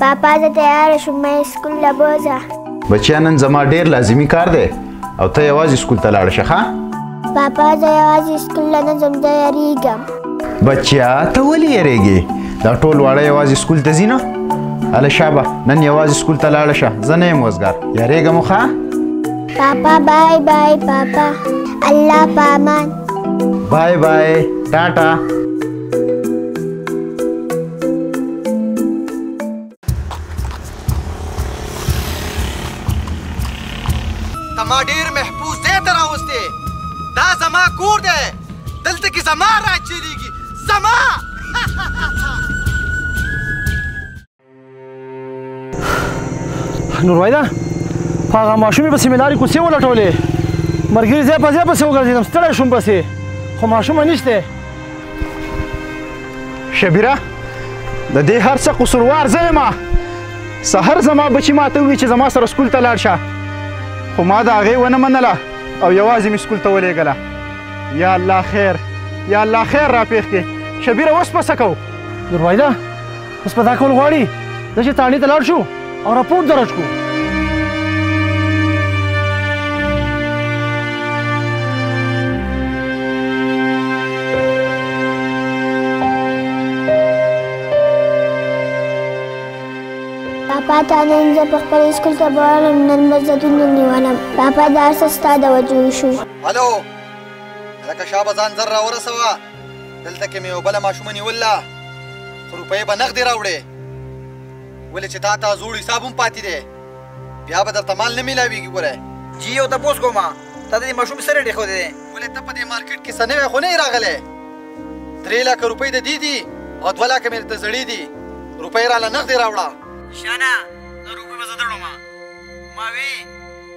पापा زه تیاره شوم ما سکول له بوځه. بچیا نن زما ډېر لازمي کار دی او ته یوازې سکول ته لاړه شه ښه. پاپا زه یوازې سکول له نه ځم زه یریږم. بچیا ته ولې یریږې؟ دا ټول واړه یوازې سکول ته ځي نه؟ هله شابه نن یوازې سکول ته لاړه شه زه نه یم وزګار یریږم ښه. پاپا بای بای پاپا الله پامان. بای بای ټاټا. ما ډیر محفوظ ځای ته راوستې دا زما کور دی دلته کې زما راج چلیږي زما. نوروايده په هغه ماشومې پسې مې لارې کوڅې ولټولې ملګري ځای په ځای پسې وګرځېدم ستړی شوم پسې خو ماشومه نشته. شبیره د دې هر څه قصوروار زه یم. سهار زما بچي ما ته ووایي چې زما سره سکول ته لاړ شه خو ما د هغې ونه منله او یوازې مې سکول ته ولېږله. یا الله خیر یا الله خیر راپېښ کړې. شبیره اوس په څه کوو؟ نوروايده اوس په دا کول غواړي زه چې تاڼې ته لاړ شو او راپورټ درج کړو. پاپا ته نن زه په خپل سکول ته بوالم نن به زه دونه نیولم. پاپا دا هر څه ستا د وجې وشو. هلو هلکه شابه ځان زر راورسوه دلته کې مې یو بله ماشومه نیوله خو روپۍ به نغدې راوړې ولې چې تا ته زوړ حساب هم پاتې دی بیا به درته مال نه میلاویږي. ګوره جي یو تپوس کومه تا د دې ماشوم سره ډېښودی دی ولې ته په دې مارکېټ کې څه نوی خو نه یې راغلی. 3 لکه روپۍ د دې دي او 2 لکه مې درته زړې دي روپۍ راله نغدې راوړه. شانه زه روپۍ به زه دړومه ما وی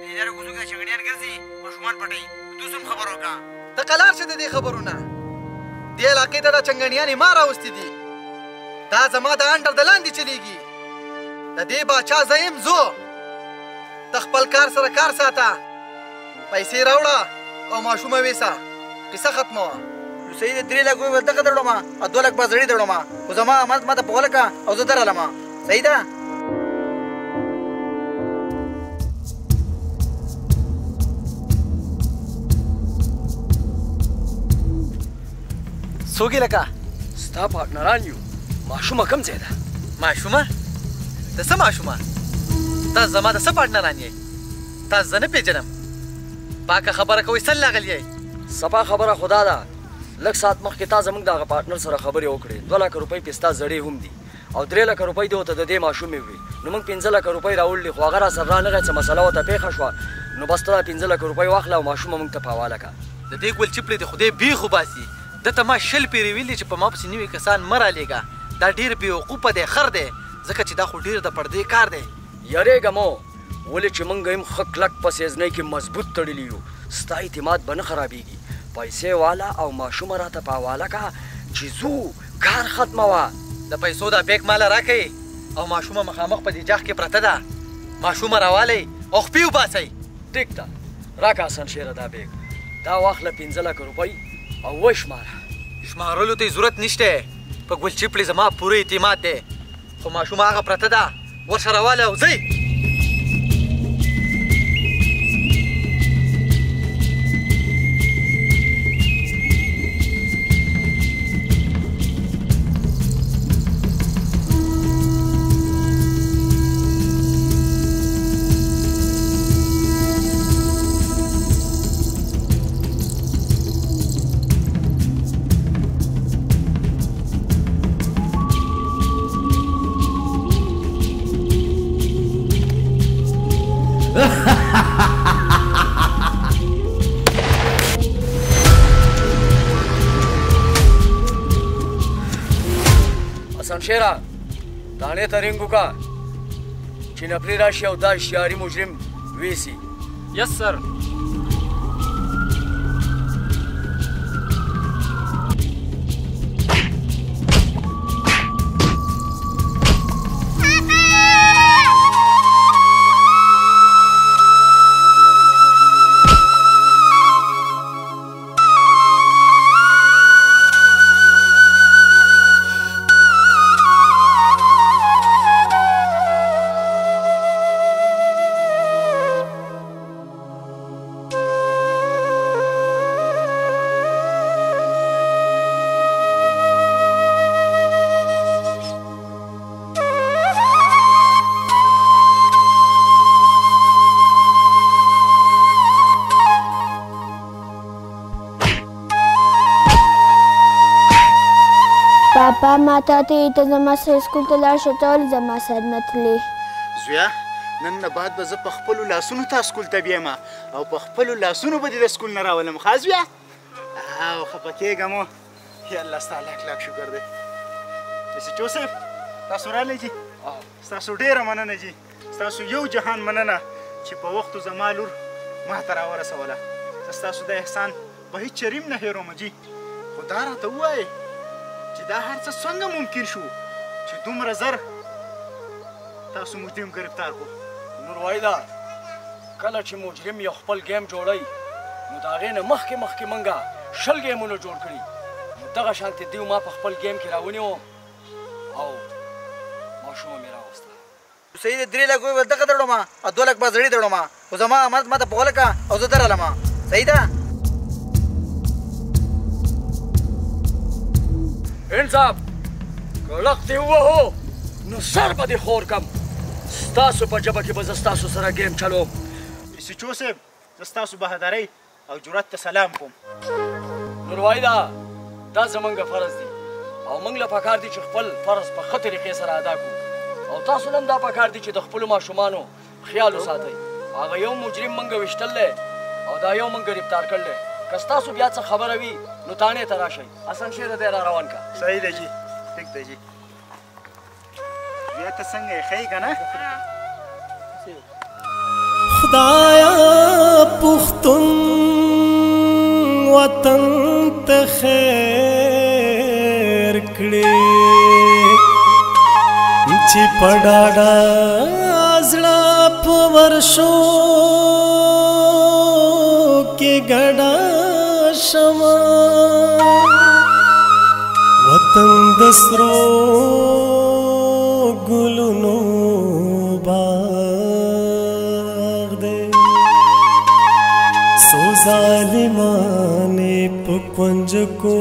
انجینر کوڅو کې چنګړیان ګرځي ماشومان پټوي تو هم خبر وکړه. ته قلار شه د دې خبرونه دې علاقې ته دا چنګڼیانې ما راوستي دي دا زما د انډر د لاندې چلیږي د دې باچا زه یم زو ته خپل کار سره کار ساته پیسې راوړه او ماشومه ویسه قصه ختمه وه. نو صحیح دی 3 لک به دغه دړومه او 2 لک به زړې دړومه خو زما امانت ماته په ولکه او زه درالمه صحیح ده. څوک یې لکه ستا پارټنران یو ماشومه کوم ځای ده؟ ماشومه د څه ماشومه؟ تا زما د څه پارټنران یې؟ تا زه نه پېژنم پاکه خبره کوئ سل لاغلی یې. سپا خبره خدا ده لږ ساعت مخکې تا زموږ د هغه پارټنر سره خبرې وکړې 2 لکه روپۍ پې ستا زړې هم دي او 3 لکه روپۍ دې ورته د دې ماشومې وې نو موږ 15 لکه روپۍ راوړلې خو هغه راسره رانغی څه مسله ورته پېښه شوه نو بس ته دا 15 لکه روپۍ واخله او ماشومه موږ ته په حواله کړه. د دې ګل چپړې د خدای بیخ وباسي دته ما 20 پیرې ویلې چې په ما پسې نوي کسان مه رالېږه دا ډېر بېوقوفه دی خر دی ځکه چې دا خو ډېر د پردې کار دی. یریږه مو ولې چې موږ یم ښه کلک په سیزنۍ کې مضبوط تړلي یو ستا اعتماد به نه خرابېږي. پیسې والا او ماشومه راته په حواله کړه چې ځو کار ختمه وه. د پیسو دا بیک ماله راکئ او ماشومه مخامخ په دې جاغ کې پرته ده ماشومه راوالئ او خپې وباسئ. ټیک ده راکه حسن شیره دا بیک دا واخله 15 لکه روپۍ او وشماره. شمارلو ته ضرورت نشته په ګل چپړې زما پوره اعتماد دی خو ماشومه هغه پرته ده ورشه راواله او ځئ. شیره تانې ته رینګ وکړه چې نفري راشي او دا اشتهاري مجرم ویسي. یس سر. ماته ته ته زما سره سکول ته لاړ شه ته ولې زما سره نه تلې زویا نن نه بعد به زه په خپلو لاسونو تا سکول ته بیایم او په خپلو لاسونو به دې د سکول نه راولم ښه زویا او خفه کېږم یا الله ستا لاک لاک شکر دی بسچو صاحب تاسو راغلی جي ستاسو ډېره مننه جي ستاسو یو جهان مننه چې په وختو زما لور ما ته راورسوله زه ستاسو د احسان په هېڅ چریم نه هېروم جي خو دا راته ووایئ چې دا هر څه څنګه ممکن شو چې دومره زر تاسو مجرم گرفتار کو نوروايدا کله چې مجرم یو خپل گیم جوړی نو د هغې نه مخکې منګه 20 ګیمونه جوړ کړي نو دغه شانتې دیو ما په خپل گیم کې راونیو او ماشومه مې راوسته صحیح دی 3 لک به دغه درړم او 2 لک به زړی درړم خو زما امانت ماته په غوله کا او زه درالم صحیح ده انصاف کلک دې ووهو نو سر به دې خور کم ستاسو په ژبه کې به زه ستاسو سره ګیم چلوم سچو صاحب زه ستاسو بهادرۍ او جرأت ته سلام کوم نوروايدا دا زمونږ فرض دی او موږ له پکار دي چې خپل فرض په ښه طریقې سره ادا کړو او تاسو هم دا پکار دي چې د خپلو ماشومانو خیال وساتئ هغه یو مجرم موږ ویشتل دی او دا یو موږ گرفتار کړل دی که ستاسو بیا څه خبره وي نو تانې ته راشئ حسن شیر دی را روان کا صحیح دی جي ټیک دی جي بیا ته څنګه یې ښایي که نه خدایا پښتون وطن ته خیر کړې چې په ډاډه زړه په ورشو کې ګډه شمه وطن د سرو ګلونو باغ دی ظالمانه په کنج کو